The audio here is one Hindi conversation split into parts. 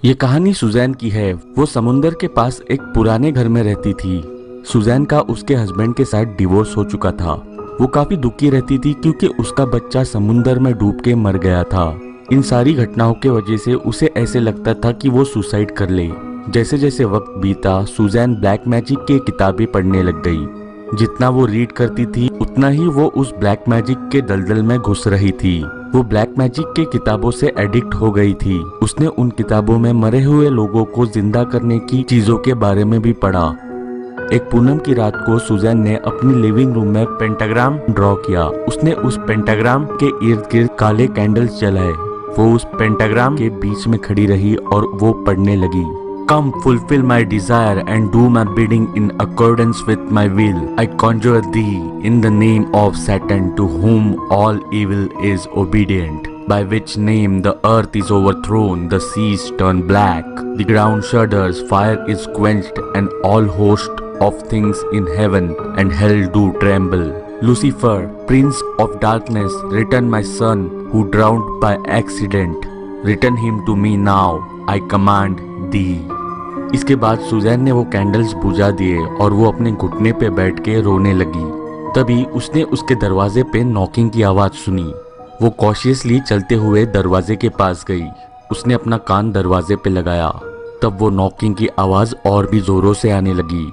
ये कहानी सुजैन की है। वो समुंदर के पास एक पुराने घर में रहती थी। सुजैन का उसके हस्बैंड के साथ डिवोर्स हो चुका था। वो काफी दुखी रहती थी क्योंकि उसका बच्चा समुंदर में डूब के मर गया था। इन सारी घटनाओं के वजह से उसे ऐसे लगता था कि वो सुसाइड कर ले। जैसे जैसे वक्त बीता, सुजैन ब्लैक मैजिक की किताबें पढ़ने लग गई। जितना वो रीड करती थी उतना ही वो उस ब्लैक मैजिक के दलदल में घुस रही थी। वो ब्लैक मैजिक के किताबों से एडिक्ट हो गई थी। उसने उन किताबों में मरे हुए लोगों को जिंदा करने की चीजों के बारे में भी पढ़ा। एक पूनम की रात को सुजैन ने अपनी लिविंग रूम में पेंटाग्राम ड्रॉ किया। उसने उस पेंटाग्राम के इर्द गिर्द काले कैंडल्स जलाए। वो उस पेंटाग्राम के बीच में खड़ी रही और वो पढ़ने लगी। Come fulfill my desire and do my bidding in accordance with my will. I conjure thee in the name of Saturn, to whom all evil is obedient, by which name the earth is overthrown, the seas turn black, the ground shudders, fire is quenched, and all host of things in heaven and hell do tremble. Lucifer, prince of darkness, return my son who drowned by accident. Return him to me now, I command thee. इसके बाद सुजैन ने वो कैंडल्स बुझा दिए और वो अपने घुटने पे बैठ के रोने लगी। तभी उसने उसके दरवाजे पे नॉकिंग की आवाज सुनी। वो कॉशियसली चलते हुए दरवाजे के पास गई। उसने अपना कान दरवाजे पे लगाया। तब वो नॉकिंग की आवाज और भी जोरों से आने लगी।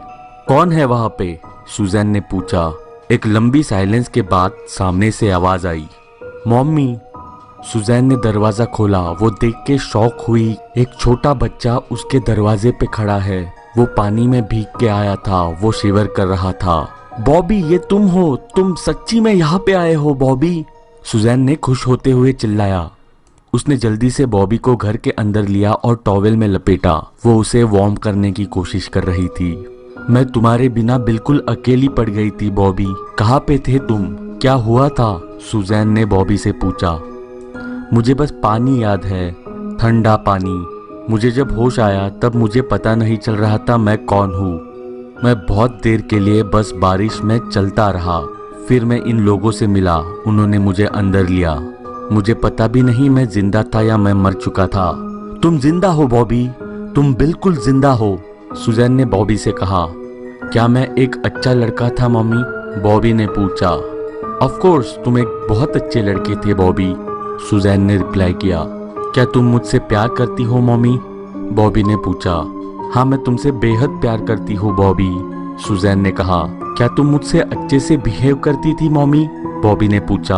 कौन है वहां पे? सुजैन ने पूछा। एक लंबी साइलेंस के बाद सामने से आवाज आई, मम्मी। सुजैन ने दरवाजा खोला। वो देख के शॉक हुई। एक छोटा बच्चा उसके दरवाजे पे खड़ा है। वो पानी में भीग के आया था। वो शिवर कर रहा था। बॉबी, ये तुम हो? तुम सच्ची में यहाँ पे आए हो बॉबी? सुजैन ने खुश होते हुए चिल्लाया। उसने जल्दी से बॉबी को घर के अंदर लिया और टॉवेल में लपेटा। वो उसे वार्म करने की कोशिश कर रही थी। मैं तुम्हारे बिना बिल्कुल अकेली पड़ गई थी बॉबी। कहाँ पे थे तुम? क्या हुआ था? सुजैन ने बॉबी से पूछा। मुझे बस पानी याद है, ठंडा पानी। मुझे जब होश आया तब मुझे पता नहीं चल रहा था मैं कौन हूँ। मैं बहुत देर के लिए बस बारिश में चलता रहा। फिर मैं इन लोगों से मिला। उन्होंने मुझे अंदर लिया। मुझे पता भी नहीं मैं जिंदा था या मैं मर चुका था। तुम जिंदा हो बॉबी, तुम बिल्कुल जिंदा हो, सुजैन ने बॉबी से कहा। क्या मैं एक अच्छा लड़का था मम्मी? बॉबी ने पूछा। ऑफ कोर्स तुम एक बहुत अच्छे लड़के थे बॉबी, सुजैन ने रिप्लाई किया। क्या तुम मुझसे प्यार करती हो मम्मी? बॉबी ने पूछा। हाँ, मैं तुमसे बेहद प्यार करती हूँ बॉबी, सुजैन ने कहा। क्या तुम मुझसे अच्छे से बिहेव करती थी मम्मी? बॉबी ने पूछा।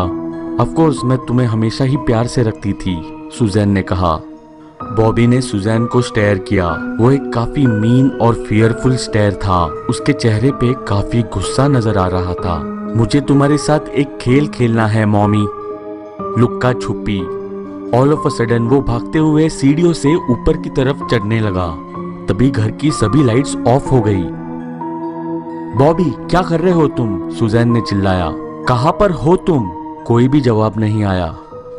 ऑफ कोर्स मैं तुम्हें हमेशा ही प्यार से रखती थी, सुजैन ने कहा। बॉबी ने सुजैन को स्टेयर किया। वो एक काफी मीन और फियरफुल स्टेयर था। उसके चेहरे पे काफी गुस्सा नजर आ रहा था। मुझे तुम्हारे साथ एक खेल खेलना है मॉमी, लुक्का छुपी। ऑल ऑफ अ सडन वो भागते हुए सीढ़ियों से ऊपर की तरफ चढ़ने लगा। तभी घर की सभी लाइट्स ऑफ हो गई। बॉबी, क्या कर रहे हो तुम? सुजैन ने चिल्लाया। कहां पर हो तुम? कोई भी जवाब नहीं आया।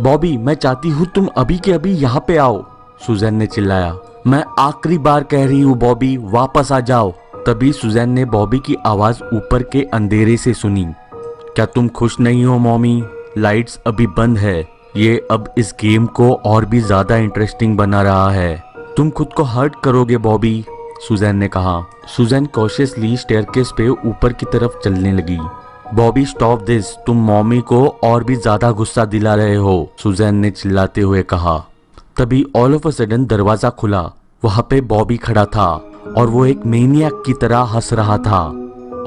बॉबी, मैं चाहती हूँ तुम अभी के अभी यहाँ पे आओ, सुजैन ने चिल्लाया। मैं आखिरी बार कह रही हूँ बॉबी, वापस आ जाओ। तभी सुजैन ने बॉबी की आवाज ऊपर के अंधेरे से सुनी। क्या तुम खुश नहीं हो मॉमी? लाइट्स अभी बंद है। ये अब इस गेम को और भी ज्यादा इंटरेस्टिंग बना रहा है। तुम खुद को हर्ट करोगे बॉबी, सुजैन ने कहा। सुजैन कॉशियसली स्टेयरकेस पे ऊपर की तरफ चलने लगी। बॉबी, स्टॉप दिस, तुम मॉमी को और भी ज्यादा गुस्सा दिला रहे हो, सुजैन ने चिल्लाते हुए कहा। तभी ऑल ऑफ अ सडन दरवाजा खुला। वहां पे बॉबी खड़ा था और वो एक मेनियक की तरह हंस रहा था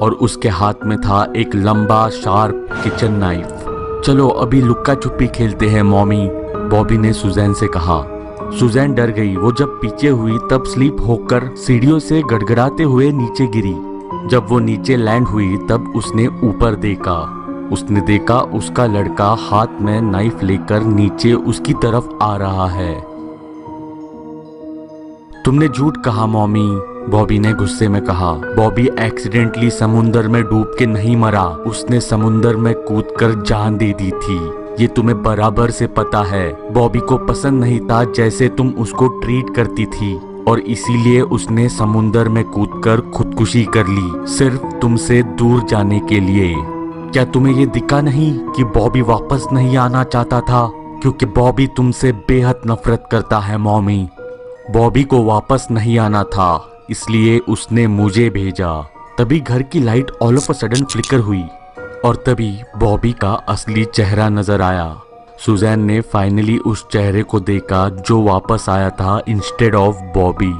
और उसके हाथ में था एक लंबा शार्प किचन नाइफ। चलो अभी लुक्का छुपी खेलते हैं मॉमी, बॉबी ने सुजैन से कहा। सुजैन डर गई। वो जब पीछे हुई तब स्लिप होकर सीढ़ियों से गड़गड़ाते हुए नीचे गिरी। जब वो नीचे लैंड हुई तब उसने ऊपर देखा। उसने देखा उसका लड़का हाथ में नाइफ लेकर नीचे उसकी तरफ आ रहा है। तुमने झूठ कहा मॉमी, बॉबी ने गुस्से में कहा। बॉबी एक्सीडेंटली समुंदर में डूब के नहीं मरा। उसने समुंदर में कूदकर जान दे दी थी। ये तुम्हें बराबर से पता है। बॉबी को पसंद नहीं था जैसे तुम उसको ट्रीट करती थी और इसीलिए उसने समुंदर में कूदकर खुदकुशी कर ली, सिर्फ तुमसे दूर जाने के लिए। क्या तुम्हें ये दिखा नहीं कि बॉबी वापस नहीं आना चाहता था? क्योंकि बॉबी तुमसे बेहद नफरत करता है मॉमी। बॉबी को वापस नहीं आना था, इसलिए उसने मुझे भेजा। तभी घर की light all off a sudden flicker हुई और तभी बॉबी का असली चेहरा नजर आया। सुजैन ने फाइनली उस चेहरे को देखा जो वापस आया था इंस्टेड ऑफ बॉबी।